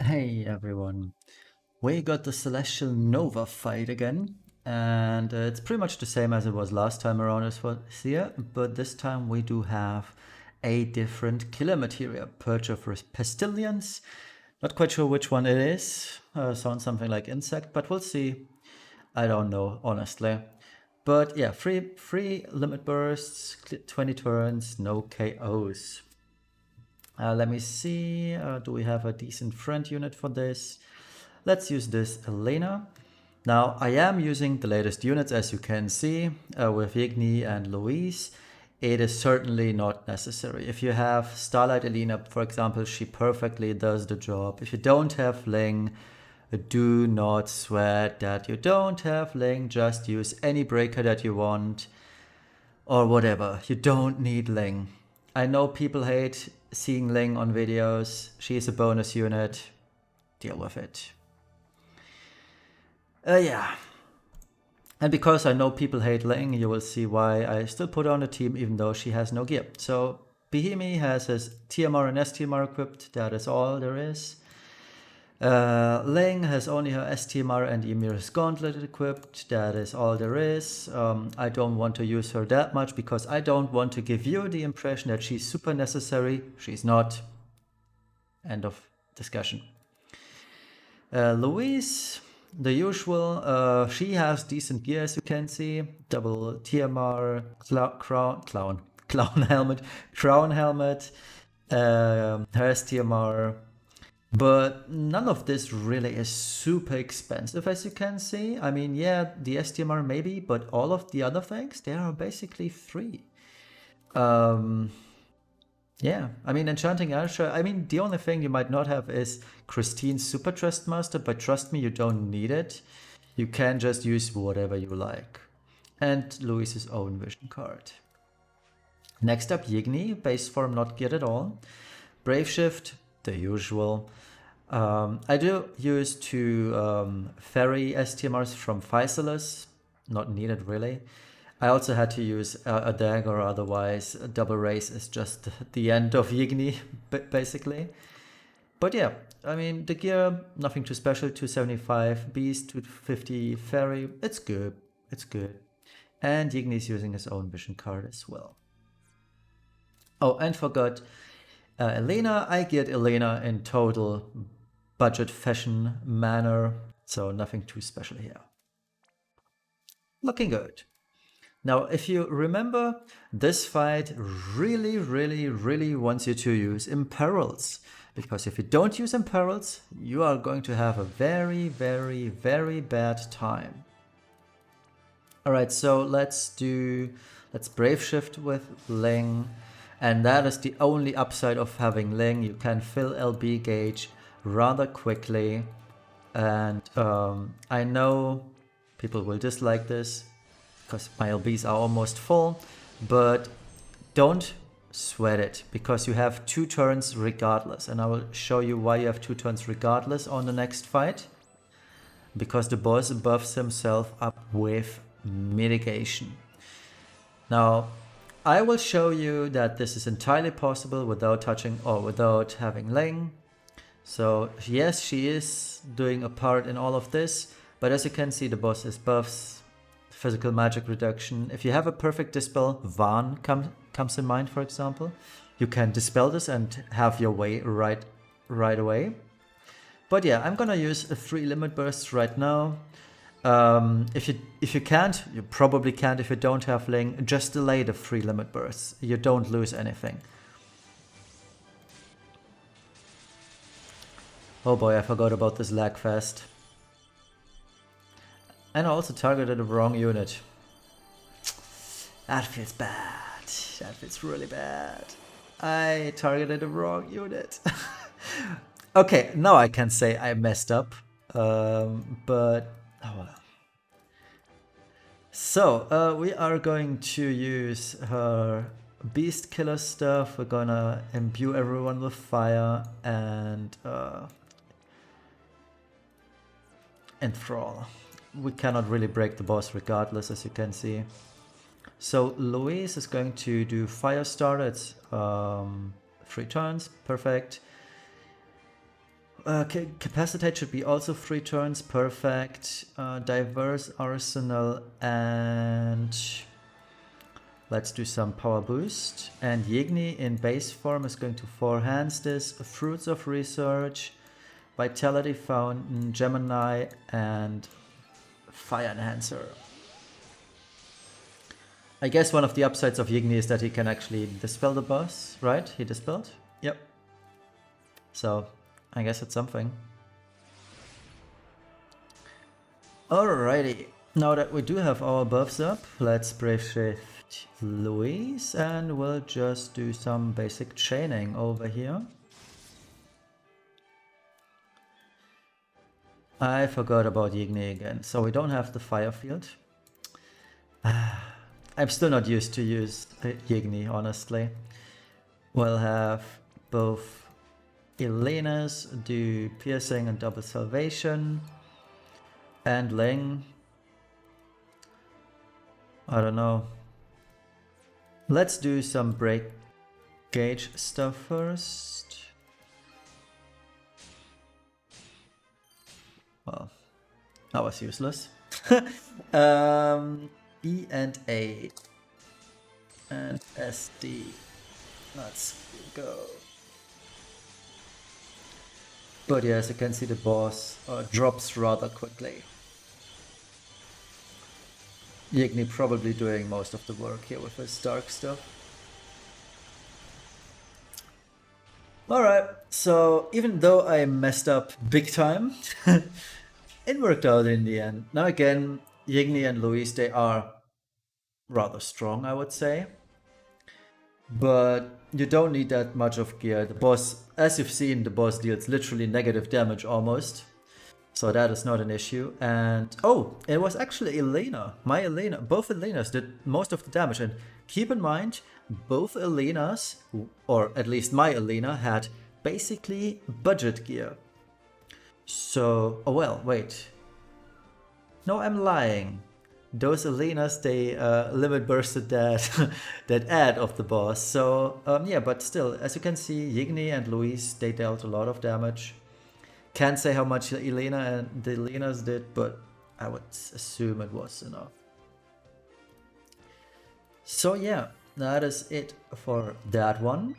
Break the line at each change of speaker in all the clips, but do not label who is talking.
Hey everyone, we got the Celestial Nova fight again, and it's pretty much the same as it was last time around as well here, but this time we do have a different killer materia, Purge of Pestilence. Not quite sure which one it is, sounds something like insect, but we'll see. I don't know, honestly. But yeah, free limit bursts, 20 turns, no KOs. Let me see, do we have a decent friend unit for this? Let's use this Elena. Now, I am using the latest units, as you can see, with Yigni and Louise. It is certainly not necessary. If you have Starlight Elena, for example, she perfectly does the job. If you don't have Ling, do not sweat that you don't have Ling. Just use any breaker that you want or whatever. You don't need Ling. I know people hate seeing Ling on videos. She is a bonus unit. Deal with it. Yeah. And because I know people hate Ling, you will see why I still put her on the team even though she has no gear. So Behemoth has his TMR and STMR equipped. That is all there is. Ling has only her STMR and Ymir's Gauntlet equipped. That is all there is. I don't want to use her that much because I don't want to give you the impression that she's super necessary. She's not. End of discussion. Louise, the usual. She has decent gear, as you can see. Double TMR, crown helmet, her STMR. But none of this really is super expensive, as you can see. I mean, yeah, the STMR maybe, but all of the other things, they are basically free. Yeah, I mean, Enchanting Archer, I mean, the only thing you might not have is Christine's Super Trust Master, but trust me, you don't need it. You can just use whatever you like. And Louise's own vision card. Next up, Yigni, base form not geared at all. Brave Shift, the usual. I do use two Fairy STMRs from Physalis, not needed really. I also had to use a dagger, otherwise a double race is just the end of Yigni, basically. But yeah, I mean, the gear, nothing too special, 275 Beast, 250 Fairy, it's good, it's good. And Yigni is using his own vision card as well. Oh, and forgot Elena. I geared Elena in total budget fashion manner, so nothing too special here. Looking good. Now, if you remember, this fight really wants you to use Imperils. Because if you don't use Imperils, you are going to have a very bad time. Alright, so let's Brave Shift with Ling. And that is the only upside of having Ling. You can fill LB gauge rather quickly. And I know people will dislike this, because my LBs are almost full, but don't sweat it, because you have 2 turns regardless, and I will show you why you have 2 turns regardless on the next fight, because the boss buffs himself up with mitigation. Now, I will show you that this is entirely possible without touching or without having Ling. So yes, she is doing a part in all of this, but as you can see, the boss is buffs, physical magic reduction. If you have a perfect dispel, Vaughn comes in mind, for example. You can dispel this and have your way right away. But yeah, I'm gonna use 3 limit bursts right now. If you can't, you probably can't if you don't have Ling, just delay the 3 limit bursts. You don't lose anything. Oh boy, I forgot about this lag fest. And I also targeted the wrong unit. That feels bad. That feels really bad. I targeted the wrong unit. Okay, now I can say I messed up. But oh well. So we are going to use her beast killer stuff. We're gonna imbue everyone with fire and enthrall. We cannot really break the boss regardless, as you can see. So Louise is going to do Firestarter. It's 3 turns, perfect. Capacitate should be also 3 turns, perfect. Diverse arsenal, and let's do some power boost. And Yigni in base form is going to 4-hands this. Fruits of Research, Vitality Fountain, Gemini, and Fire Enhancer. I guess one of the upsides of Yigni is that he can actually dispel the boss, right? He dispelled? Yep. So, I guess it's something. Alrighty. Now that we do have our buffs up, let's Brave Shift Louise and we'll just do some basic chaining over here. I forgot about Yigni again, so we don't have the fire field. I'm still not used to use Yigni, honestly. We'll have both Elena's do piercing and double salvation, and Ling. I don't know. Let's do some break gauge stuff first. Well, that was useless. E and A and SD. Let's go. But yeah, as you can see, the boss drops rather quickly. Yigni probably doing most of the work here with his dark stuff. Alright, so even though I messed up big time, it worked out in the end. Now again, Yigni and Louise, they are rather strong, I would say. But you don't need that much of gear. The boss, as you've seen, the boss deals literally negative damage almost. So that is not an issue. And oh, it was actually Elena. My Elena, both Elenas did most of the damage. And keep in mind, both Elenas, or at least my Elena, had basically budget gear. So, oh well, wait. No, I'm lying. Those Elenas, they limit bursted that that ad of the boss. So yeah, but still, as you can see, Yigni and Louise, they dealt a lot of damage. Can't say how much Elena and the Elenas did, but I would assume it was enough. So yeah, that is it for that one.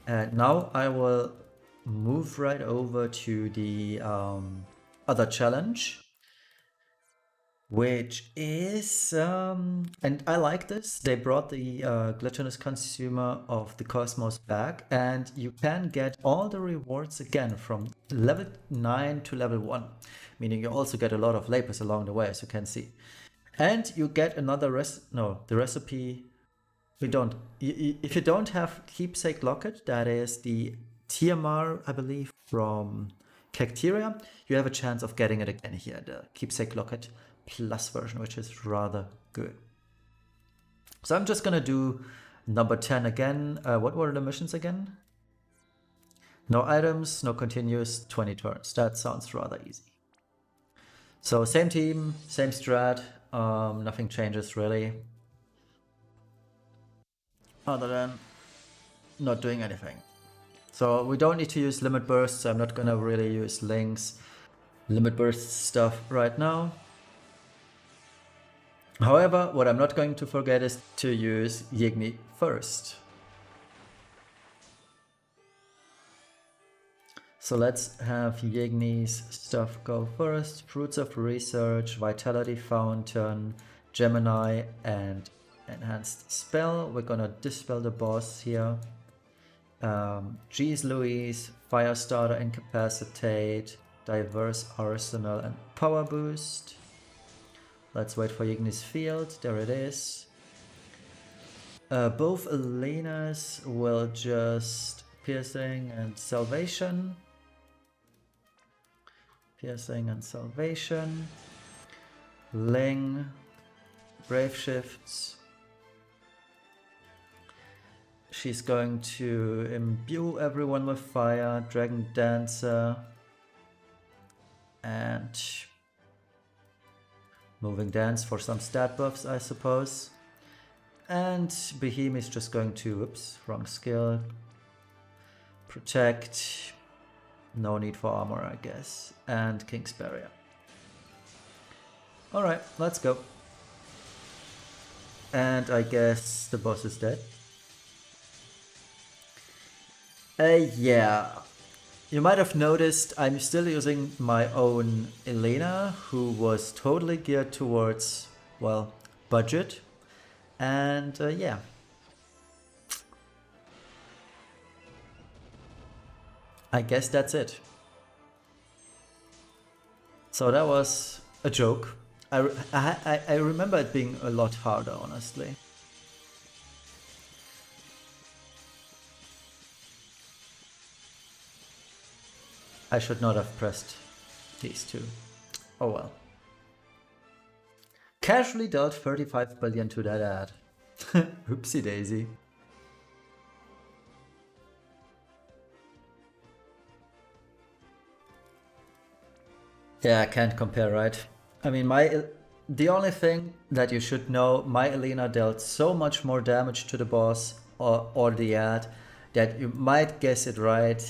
And now I will move right over to the other challenge, which is, and I like this, they brought the Gluttonous Consumer of the Cosmos back, and you can get all the rewards again from level 9 to level 1, meaning you also get a lot of lapis along the way, as you can see. And you get another the recipe, we don't, if you don't have Keepsake Locket, that is the TMR, I believe, from Cacteria, you have a chance of getting it again here, the Keepsake Locket Plus version, which is rather good. So I'm just gonna do number 10 again. What were the missions again? No items, no continuous, 20 turns. That sounds rather easy. So same team, same strat, nothing changes really. Other than not doing anything. So we don't need to use limit bursts. I'm not gonna really use Ling's limit burst stuff right now. However, what I'm not going to forget is to use Yigni first. So let's have Yigni's stuff go first. Fruits of Research, Vitality Fountain, Gemini, and Enhanced Spell. We're gonna dispel the boss here. Geez Louise, Firestarter, Incapacitate, Diverse Arsenal, and Power Boost. Let's wait for Yigni's field. There it is. Both Elenas will just piercing and salvation. Piercing and salvation. Ling, brave shifts. She's going to imbue everyone with fire. Dragon Dancer. And Moving Dance for some stat buffs, I suppose. And Behemoth is just going to, oops, wrong skill. Protect. No need for armor, I guess. And King's Barrier. Alright, let's go. And I guess the boss is dead. Yeah. You might have noticed I'm still using my own Elena, who was totally geared towards, well, budget. And yeah. I guess that's it. So that was a joke. I remember it being a lot harder, honestly. I should not have pressed these two. Oh well. Casually dealt 35 billion to that ad. Oopsie daisy. Yeah, I can't compare, right? I mean, the only thing that you should know, my Elena dealt so much more damage to the boss or the ad that you might guess it right.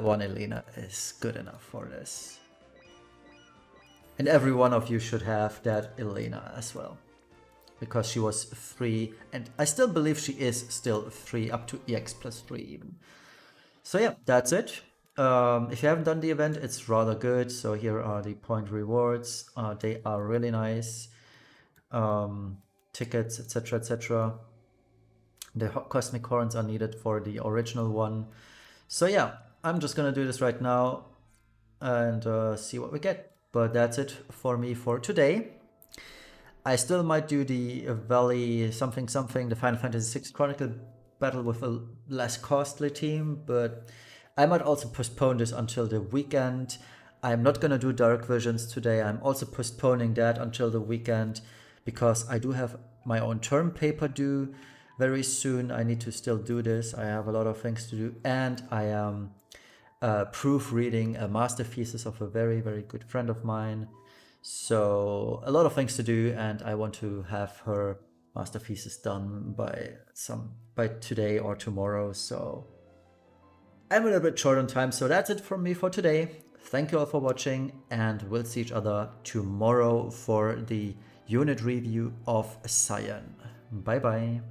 One Elena is good enough for this. And every one of you should have that Elena as well. Because she was 3, and I still believe she is still 3, up to EX plus 3 even. So yeah, that's it. If you haven't done the event, it's rather good. So here are the point rewards. They are really nice. Tickets, etc, etc. The cosmic horns are needed for the original one. So yeah, I'm just gonna do this right now and see what we get. But that's it for me for today. I still might do the Valley something something, the Final Fantasy VI Chronicle battle with a less costly team, but I might also postpone this until the weekend. I'm not gonna do Dark Visions today. I'm also postponing that until the weekend because I do have my own term paper due very soon. I need to still do this. I have a lot of things to do, and I am proofreading a master thesis of a very, very good friend of mine. So a lot of things to do, and I want to have her master thesis done by today or tomorrow. So I'm a little bit short on time. So that's it from me for today. Thank you all for watching, and we'll see each other tomorrow for the unit review of Cyan. Bye bye.